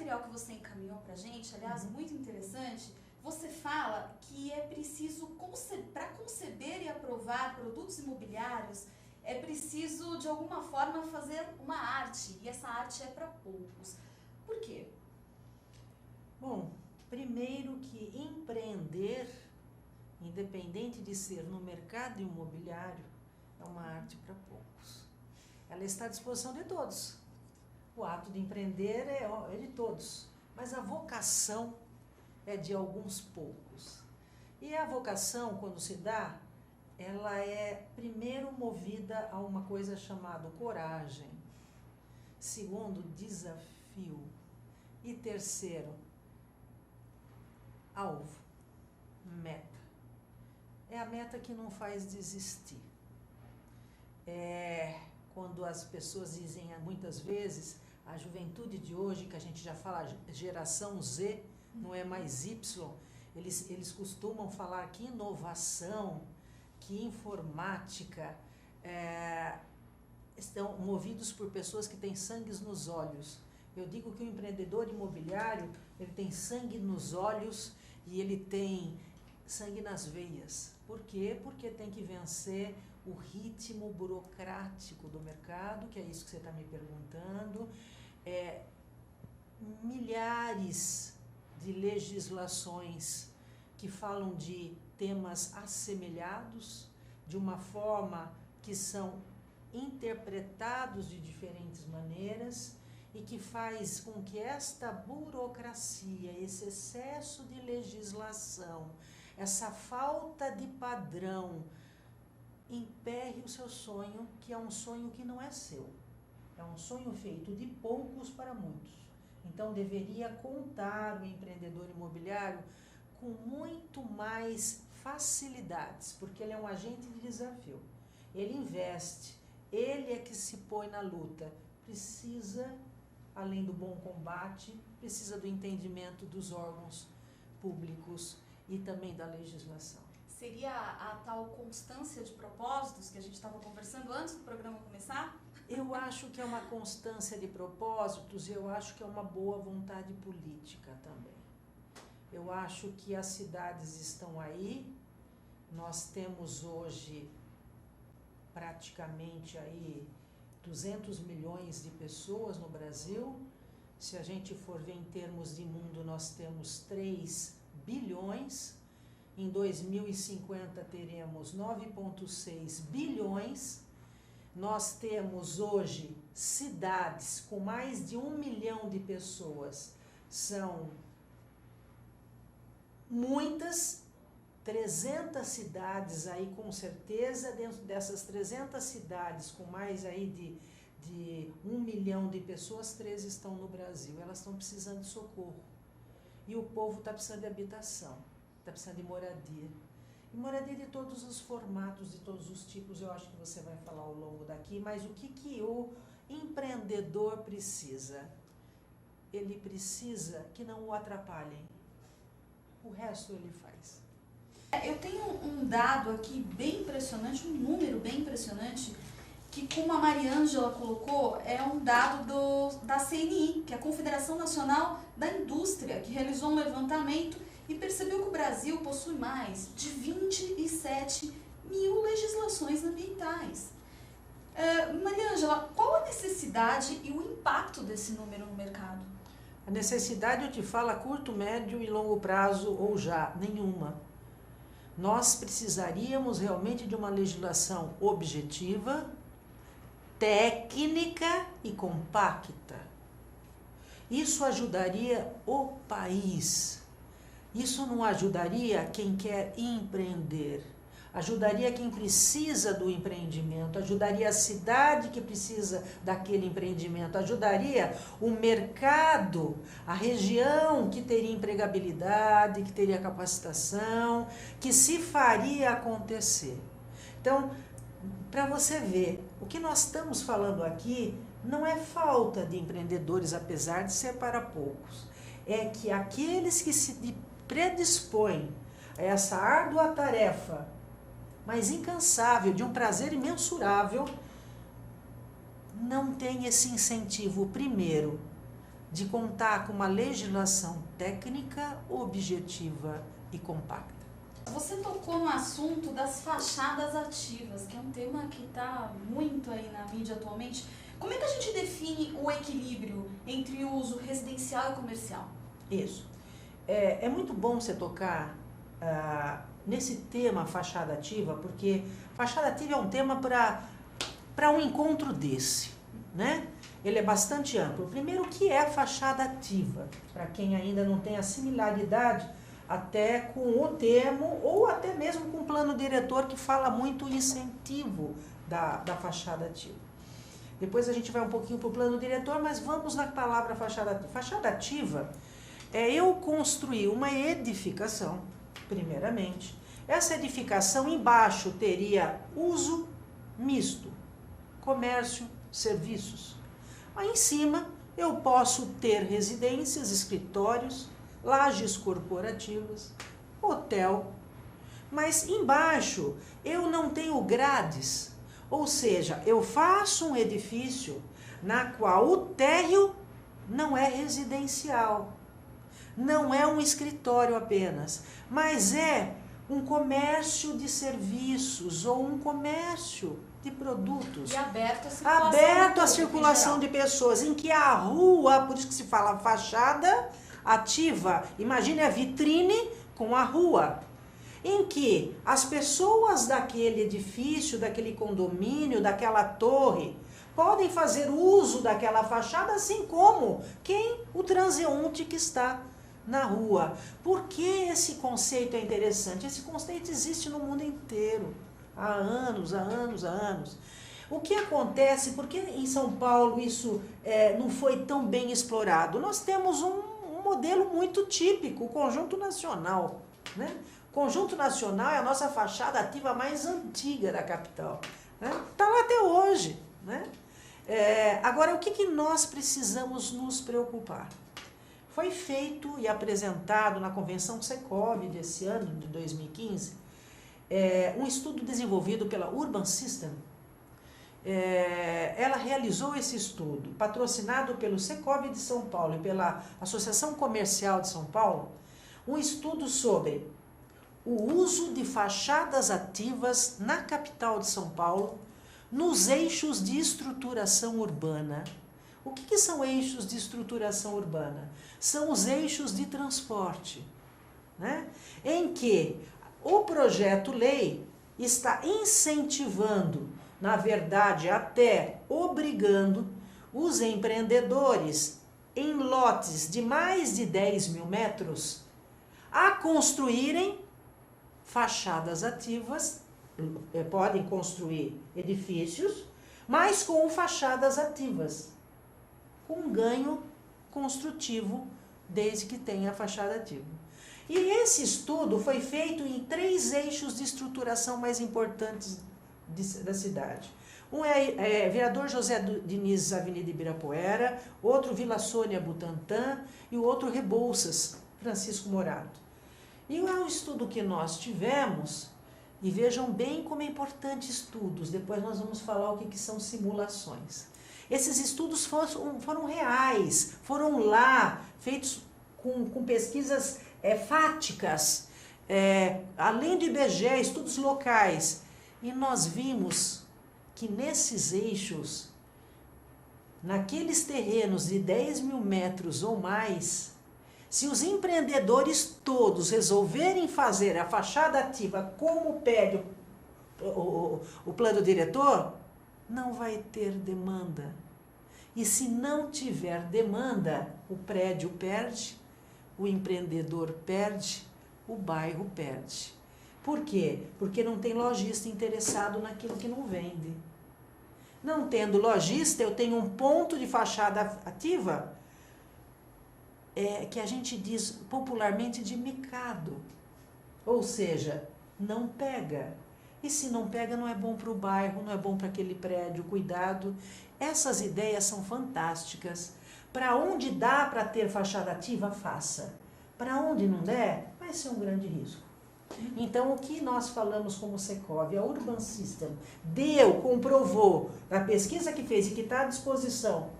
material que você encaminhou para a gente, aliás, muito interessante, você fala que é preciso, para conceber e aprovar produtos imobiliários, é preciso, de alguma forma, fazer uma arte, e essa arte é para poucos. Por quê? Bom, primeiro que empreender, independente de ser no mercado imobiliário, é uma arte para poucos. Ela está à disposição de todos. O ato de empreender é de todos, mas a vocação é de alguns poucos. E a vocação, quando se dá, ela é primeiro movida a uma coisa chamada coragem, segundo, desafio, e terceiro, alvo, meta. É a meta que não faz desistir. Quando as pessoas dizem muitas vezes, a juventude de hoje, que a gente já fala geração Z, não é mais Y, eles costumam falar que inovação, que informática, estão movidos por pessoas que têm sangue nos olhos. Eu digo que o empreendedor imobiliário, ele tem sangue nos olhos e ele tem sangue nas veias. Por quê? Porque tem que vencer o ritmo burocrático do mercado, que é isso que você está me perguntando. Milhares de legislações que falam de temas assemelhados, de uma forma que são interpretados de diferentes maneiras e que faz com que esta burocracia, esse excesso de legislação, essa falta de padrão, emperre o seu sonho, que é um sonho que não é seu. É um sonho feito de poucos para muitos. Então, deveria contar o empreendedor imobiliário com muito mais facilidades, porque ele é um agente de desafio. Ele investe, ele é que se põe na luta. Precisa, além do bom combate, precisa do entendimento dos órgãos públicos e também da legislação. Seria a tal constância de propósitos que a gente estava conversando antes do programa começar? Eu acho que é uma constância de propósitos e eu acho que é uma boa vontade política também. Eu acho que as cidades estão aí, nós temos hoje praticamente aí 200 milhões de pessoas no Brasil. Se a gente for ver em termos de mundo, nós temos 3 bilhões. Em 2050 teremos 9,6 bilhões. Nós temos hoje cidades com mais de 1 milhão de pessoas. São muitas, 300 cidades aí com certeza. Dentro dessas 300 cidades com mais aí de 1 milhão de pessoas, 3 estão no Brasil. Elas estão precisando de socorro. E o povo está precisando de habitação. Está precisando de moradia. E moradia de todos os formatos, de todos os tipos, eu acho que você vai falar ao longo daqui, mas o que o empreendedor precisa? Ele precisa que não o atrapalhem. O resto ele faz. Eu tenho um dado aqui bem impressionante, um número bem impressionante, que, como a Mariângela colocou, é um dado da CNI, que é a Confederação Nacional da Indústria, que realizou um levantamento e percebeu que o Brasil possui mais de 27 mil legislações ambientais. Mariângela, qual a necessidade e o impacto desse número no mercado? A necessidade, eu te falo, a curto, médio e longo prazo ou já, nenhuma. Nós precisaríamos realmente de uma legislação objetiva, técnica e compacta. Isso ajudaria o país. Isso não ajudaria quem quer empreender, ajudaria quem precisa do empreendimento, ajudaria a cidade que precisa daquele empreendimento, ajudaria o mercado, a região que teria empregabilidade, que teria capacitação, que se faria acontecer. Então, para você ver, o que nós estamos falando aqui não é falta de empreendedores, apesar de ser para poucos. É que aqueles que se predispõem a essa árdua tarefa, mas incansável, de um prazer imensurável, não tem esse incentivo, primeiro, de contar com uma legislação técnica, objetiva e compacta. Você tocou no assunto das fachadas ativas, que é um tema que está muito aí na mídia atualmente. Como é que a gente define o equilíbrio entre o uso residencial e comercial? Isso. É muito bom você tocar nesse tema fachada ativa, porque fachada ativa é um tema para um encontro desse, né? Ele é bastante amplo. Primeiro, o que é fachada ativa? Para quem ainda não tem a similaridade até com o termo, ou até mesmo com o plano diretor, que fala muito incentivo da fachada ativa. Depois a gente vai um pouquinho para o plano diretor, mas vamos na palavra fachada ativa. Fachada ativa é eu construir uma edificação, primeiramente. Essa edificação embaixo teria uso misto, comércio, serviços. Aí em cima eu posso ter residências, escritórios, lajes corporativas, hotel. Mas embaixo eu não tenho grades, ou seja, eu faço um edifício na qual o térreo não é residencial, não é um escritório apenas, mas é um comércio de serviços ou um comércio de produtos. E aberto à circulação de pessoas, em que a rua, por isso que se fala fachada ativa, imagine a vitrine com a rua, em que as pessoas daquele edifício, daquele condomínio, daquela torre, podem fazer uso daquela fachada, assim como o transeunte que está na rua. Por que esse conceito é interessante? Esse conceito existe no mundo inteiro, há anos. O que acontece, porque em São Paulo isso não foi tão bem explorado? Nós temos um modelo muito típico, o Conjunto Nacional, né? O Conjunto Nacional é a nossa fachada ativa mais antiga da capital, né? Está lá até hoje, né? Agora, o que nós precisamos nos preocupar? Foi feito e apresentado na Convenção Secov desse ano, de 2015, um estudo desenvolvido pela Urban System. Ela realizou esse estudo, patrocinado pelo Secov de São Paulo e pela Associação Comercial de São Paulo, um estudo sobre o uso de fachadas ativas na capital de São Paulo, nos eixos de estruturação urbana. O que são eixos de estruturação urbana? São os eixos de transporte, né? Em que o projeto-lei está incentivando, na verdade, até obrigando os empreendedores em lotes de mais de 10 mil metros a construírem fachadas ativas, podem construir edifícios, mas com fachadas ativas, com ganho construtivo, desde que tenha a fachada ativa. E esse estudo foi feito em 3 eixos de estruturação mais importantes da cidade. Um é Vereador José Diniz, Avenida Ibirapuera, outro Vila Sônia, Butantã, e o outro Rebouças, Francisco Morato. E é um estudo que nós tivemos, e vejam bem como é importante estudos, depois nós vamos falar o que são simulações. Esses estudos foram reais, foram lá, feitos com pesquisas fáticas, além do IBGE, estudos locais. E nós vimos que nesses eixos, naqueles terrenos de 10 mil metros ou mais, se os empreendedores todos resolverem fazer a fachada ativa como pede o plano diretor, não vai ter demanda. E se não tiver demanda, o prédio perde, o empreendedor perde, o bairro perde. Por quê? Porque não tem lojista interessado naquilo que não vende. Não tendo lojista, eu tenho um ponto de fachada ativa que a gente diz popularmente de micado. Ou seja, não pega. E se não pega, não é bom para o bairro, não é bom para aquele prédio, cuidado. Essas ideias são fantásticas. Para onde dá para ter fachada ativa, faça. Para onde não der, vai ser um grande risco. Então, o que nós falamos como Secov, a Urban System, comprovou, na pesquisa que fez e que está à disposição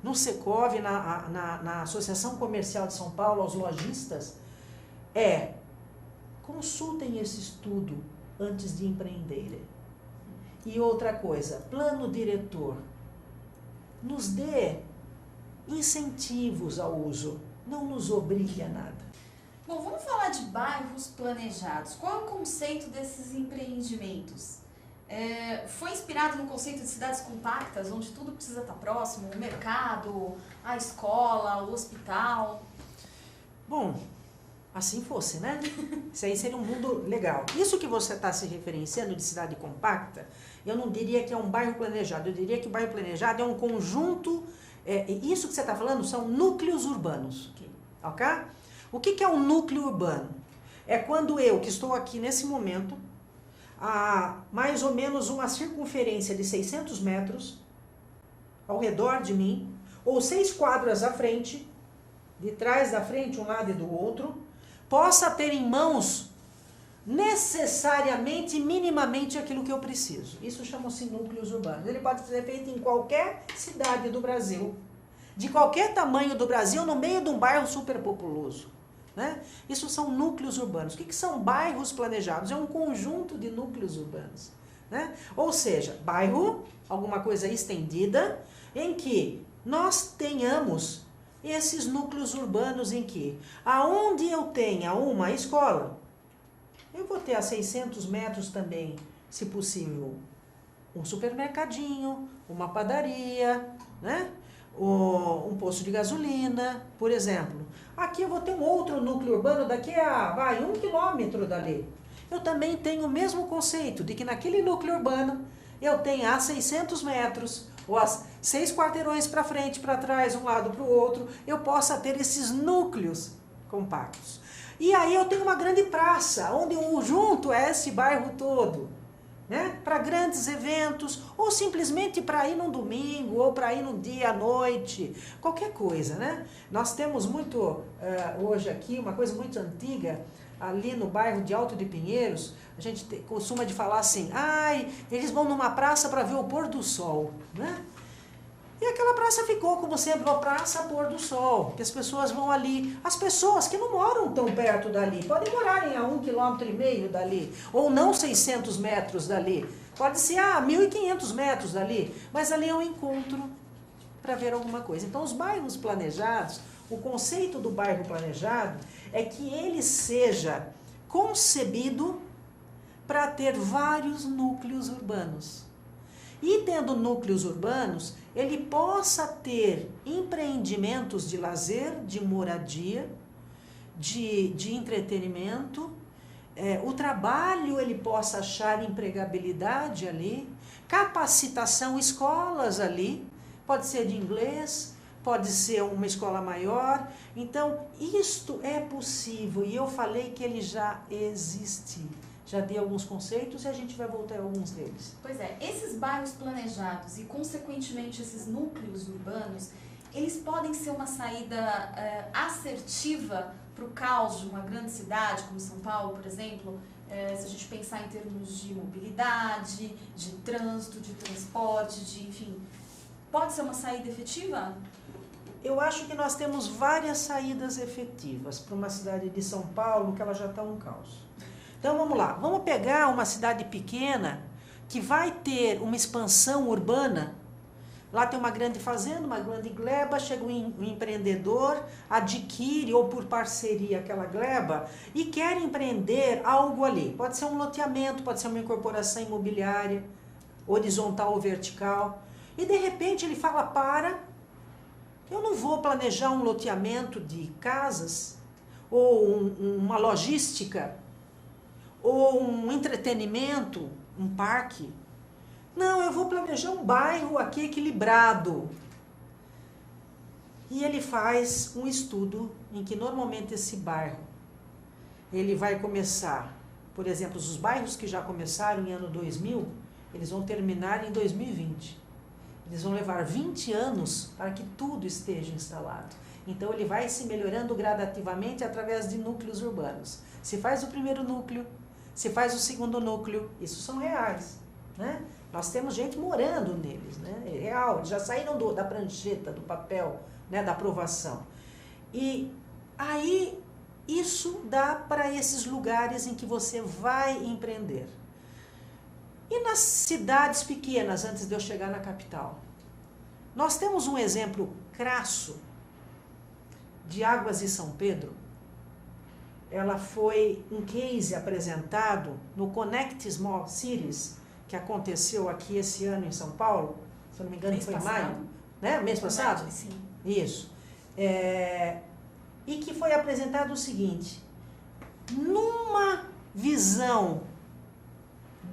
no Secov, na Associação Comercial de São Paulo, aos lojistas, consultem esse estudo antes de empreenderem. E outra coisa, plano diretor, nos dê incentivos ao uso, não nos obrigue a nada. Bom, vamos falar de bairros planejados. Qual é o conceito desses empreendimentos? Foi inspirado no conceito de cidades compactas, onde tudo precisa estar próximo, o mercado, a escola, o hospital? Bom, assim fosse, né? Isso aí seria um mundo legal. Isso que você está se referenciando de cidade compacta, eu não diria que é um bairro planejado, eu diria que o bairro planejado é um conjunto, isso que você está falando são núcleos urbanos, ok? O que é um núcleo urbano? É quando eu, que estou aqui nesse momento, a mais ou menos uma circunferência de 600 metros ao redor de mim, ou 6 quadras à frente, de trás da frente, um lado e do outro, possa ter em mãos necessariamente, minimamente aquilo que eu preciso. Isso chama-se núcleos urbanos. Ele pode ser feito em qualquer cidade do Brasil, de qualquer tamanho do Brasil, no meio de um bairro superpopuloso. Né? Isso são núcleos urbanos. O que são bairros planejados? É um conjunto de núcleos urbanos. Né? Ou seja, bairro, alguma coisa estendida, em que nós tenhamos esses núcleos urbanos em que, aonde eu tenha uma escola, eu vou ter a 600 metros também, se possível, um supermercadinho, uma padaria, né? Um posto de gasolina, por exemplo. Aqui eu vou ter um outro núcleo urbano daqui a 1 quilômetro dali. Eu também tenho o mesmo conceito de que naquele núcleo urbano eu tenho a 600 metros, ou as 6 quarteirões para frente, para trás, um lado para o outro, eu possa ter esses núcleos compactos. E aí eu tenho uma grande praça, onde eu junto esse bairro todo, né? Para grandes eventos, ou simplesmente para ir num domingo, ou para ir num dia à noite, qualquer coisa, né? Nós temos muito, hoje aqui, uma coisa muito antiga, ali no bairro de Alto de Pinheiros, a gente costuma de falar assim, eles vão numa praça para ver o pôr do sol, né? E aquela praça ficou, como sempre, uma praça pôr do sol, que as pessoas vão ali. As pessoas que não moram tão perto dali, podem morarem a 1,5 km dali, ou não 600 metros dali. Pode ser a 1.500 metros dali, mas ali é um encontro para ver alguma coisa. Então, os bairros planejados, o conceito do bairro planejado é que ele seja concebido para ter vários núcleos urbanos. E tendo núcleos urbanos, ele possa ter empreendimentos de lazer, de moradia, de entretenimento, o trabalho ele possa achar empregabilidade ali, capacitação, escolas ali, pode ser de inglês, pode ser uma escola maior. Então, isto é possível e eu falei que ele já existe. Já dei alguns conceitos e a gente vai voltar a alguns deles. Pois é, esses bairros planejados e, consequentemente, esses núcleos urbanos, eles podem ser uma saída assertiva para o caos de uma grande cidade, como São Paulo, por exemplo, se a gente pensar em termos de mobilidade, de trânsito, de transporte, enfim, pode ser uma saída efetiva? Eu acho que nós temos várias saídas efetivas para uma cidade de São Paulo que ela já está um caos. Então vamos lá, vamos pegar uma cidade pequena que vai ter uma expansão urbana. Lá tem uma grande fazenda, uma grande gleba, chega um empreendedor, adquire ou por parceria aquela gleba e quer empreender algo ali. Pode ser um loteamento, pode ser uma incorporação imobiliária, horizontal ou vertical. E de repente ele fala, eu não vou planejar um loteamento de casas ou uma logística ou um entretenimento, um parque. Não, eu vou planejar um bairro aqui equilibrado. E ele faz um estudo em que normalmente esse bairro, ele vai começar, por exemplo, os bairros que já começaram em ano 2000, eles vão terminar em 2020. Eles vão levar 20 anos para que tudo esteja instalado. Então ele vai se melhorando gradativamente através de núcleos urbanos. Se faz o primeiro núcleo, se faz o segundo núcleo, isso são reais, né? Nós temos gente morando neles, né? É real, eles já saíram da prancheta, do papel, né? Da aprovação. E aí, isso dá para esses lugares em que você vai empreender. E nas cidades pequenas, antes de eu chegar na capital? Nós temos um exemplo crasso de Águas de São Pedro. Ela foi um case apresentado no Connect Small Cities, que aconteceu aqui esse ano em São Paulo, se eu não me engano foi em maio, né? Mês passado? Sim. Isso. E que foi apresentado o seguinte, numa visão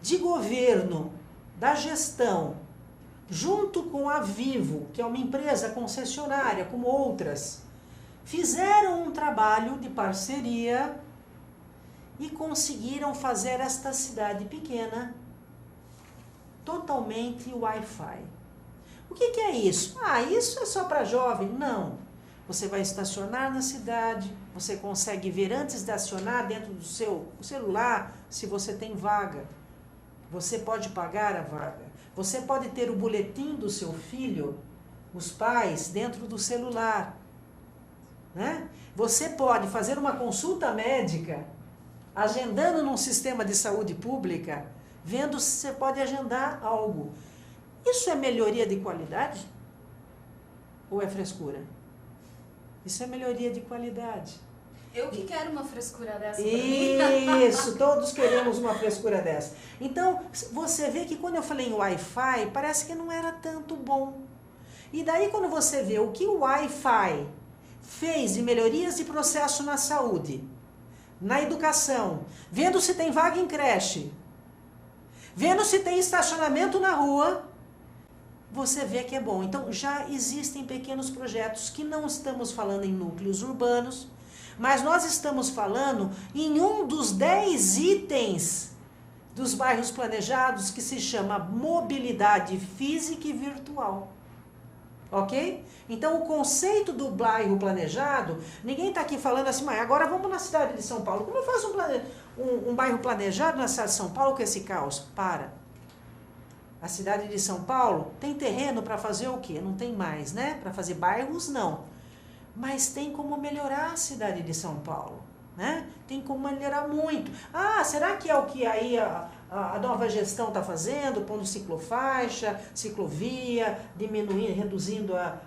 de governo, da gestão, junto com a Vivo, que é uma empresa concessionária, como outras, fizeram um trabalho de parceria e conseguiram fazer esta cidade pequena totalmente Wi-Fi. O que é isso? Isso é só para jovem? Não. Você vai estacionar na cidade, você consegue ver antes de estacionar dentro do seu celular se você tem vaga. Você pode pagar a vaga. Você pode ter o boletim do seu filho, os pais, dentro do celular. Né? Você pode fazer uma consulta médica, agendando num sistema de saúde pública, vendo se você pode agendar algo. Isso é melhoria de qualidade? Ou é frescura? Isso é melhoria de qualidade. Eu que quero uma frescura dessa. Isso, todos queremos uma frescura dessa. Então, você vê que quando eu falei em Wi-Fi, parece que não era tanto bom. E daí quando você vê o que o Wi-Fi fez de melhorias de processo na saúde, na educação, vendo se tem vaga em creche, vendo se tem estacionamento na rua, você vê que é bom. Então, já existem pequenos projetos que não estamos falando em núcleos urbanos, mas nós estamos falando em um dos 10 itens dos bairros planejados que se chama mobilidade física e virtual. Ok? Então, o conceito do bairro planejado, ninguém está aqui falando assim, mas agora vamos na cidade de São Paulo. Como eu faço um bairro planejado na cidade de São Paulo com esse caos? Para. A cidade de São Paulo tem terreno para fazer o quê? Não tem mais, né? Para fazer bairros, não. Mas tem como melhorar a cidade de São Paulo, né? Tem como melhorar muito. Será que é o que aí a nova gestão está fazendo? Pondo ciclofaixa, ciclovia, diminuindo, reduzindo a...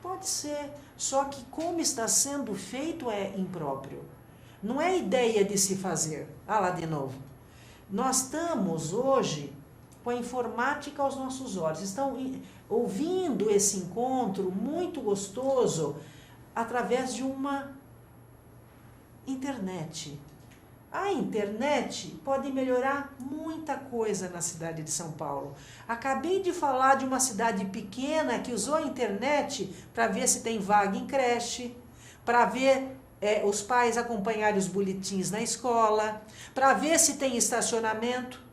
Pode ser, só que como está sendo feito é impróprio. Não é ideia de se fazer. Lá de novo. Nós estamos hoje com a informática aos nossos olhos. Estão ouvindo esse encontro muito gostoso através de uma internet. A internet pode melhorar muita coisa na cidade de São Paulo. Acabei de falar de uma cidade pequena que usou a internet para ver se tem vaga em creche, para ver os pais acompanharem os boletins na escola, para ver se tem estacionamento.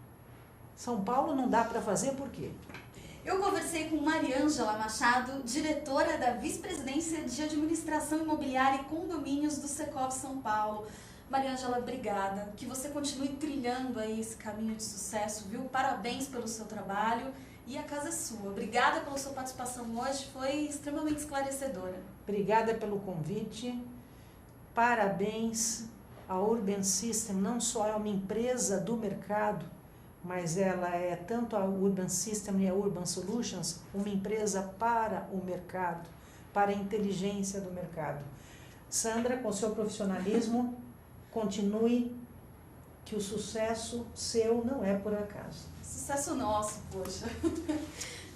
São Paulo não dá para fazer por quê? Eu conversei com Mariângela Machado, diretora da Vice-Presidência de Administração Imobiliária e Condomínios do Secov São Paulo. Mariângela, obrigada. Que você continue trilhando aí esse caminho de sucesso, viu? Parabéns pelo seu trabalho e a casa é sua. Obrigada pela sua participação hoje, foi extremamente esclarecedora. Obrigada pelo convite. Parabéns. A Urban System não só é uma empresa do mercado, mas ela é tanto a Urban System e a Urban Solutions, uma empresa para o mercado, para a inteligência do mercado. Sandra, com seu profissionalismo, continue, que o sucesso seu não é por acaso. Sucesso nosso, poxa.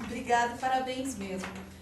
Obrigada, parabéns mesmo.